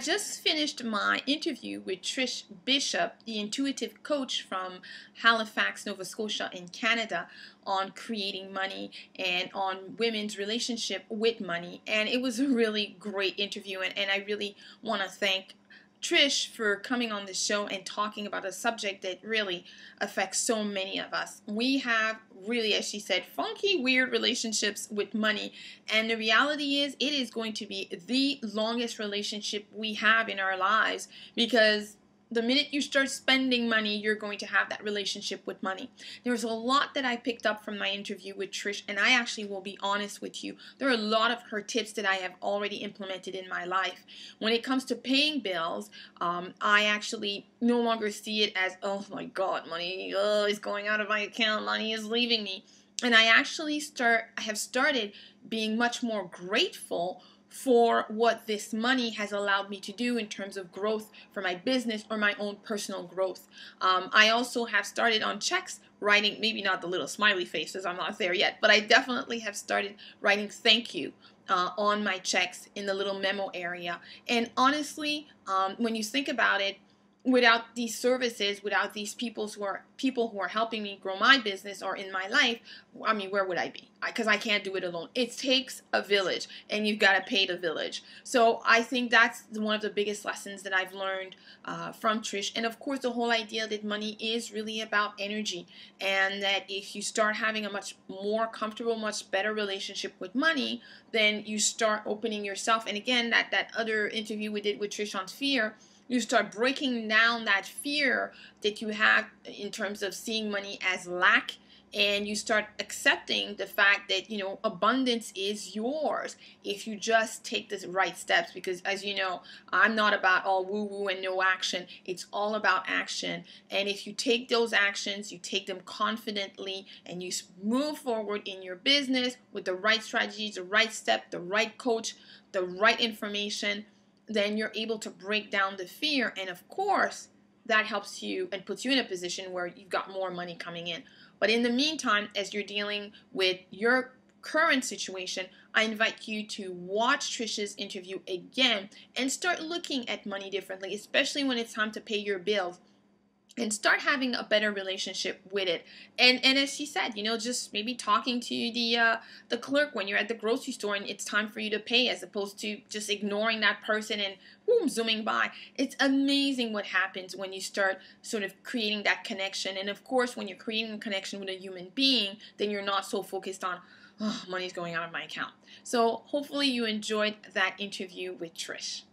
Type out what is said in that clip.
just finished my interview with Trish Bishop, the intuitive coach from Halifax, Nova Scotia in Canada, on creating money and on women's relationship with money. And it was a really great interview, and I really want to thank Trish for coming on the show and talking about a subject that really affects so many of us. We have really, as she said, funky, weird relationships with money. And the reality is, it is going to be the longest relationship we have in our lives, because the minute you start spending money, you're going to have that relationship with money. There's a lot that I picked up from my interview with Trish, and I actually will be honest with you. There are a lot of her tips that I have already implemented in my life. When it comes to paying bills, I actually no longer see it as, oh my God, money is going out of my account, money is leaving me. And I have started being much more grateful for what this money has allowed me to do in terms of growth for my business or my own personal growth. I also have started on checks writing, maybe not the little smiley faces, I'm not there yet, but I definitely have started writing thank you on my checks in the little memo area. And honestly, when you think about it, without these services, without these people who are helping me grow my business or in my life, I mean, where would I be? Because I can't do it alone. It takes a village, and you've got to pay the village. So I think that's one of the biggest lessons that I've learned from Trish. And of course, the whole idea that money is really about energy, and that if you start having a much more comfortable, much better relationship with money, then you start opening yourself. And again, that other interview we did with Trish on fear, you start breaking down that fear that you have in terms of seeing money as lack, and you start accepting the fact that, you know, abundance is yours if you just take the right steps. Because as you know, I'm not about all woo-woo and no action. It's all about action. And if you take those actions, you take them confidently, and you move forward in your business with the right strategies, the right step, the right coach, the right information, then you're able to break down the fear. And of course, that helps you and puts you in a position where you've got more money coming in. But in the meantime, as you're dealing with your current situation, I invite you to watch Trish's interview again and start looking at money differently, especially when it's time to pay your bills, and start having a better relationship with it. And as she said, you know, just maybe talking to the clerk when you're at the grocery store and it's time for you to pay, as opposed to just ignoring that person and boom, zooming by. It's amazing what happens when you start sort of creating that connection. And of course, when you're creating a connection with a human being, then you're not so focused on, oh, money's going out of my account. So hopefully you enjoyed that interview with Trish.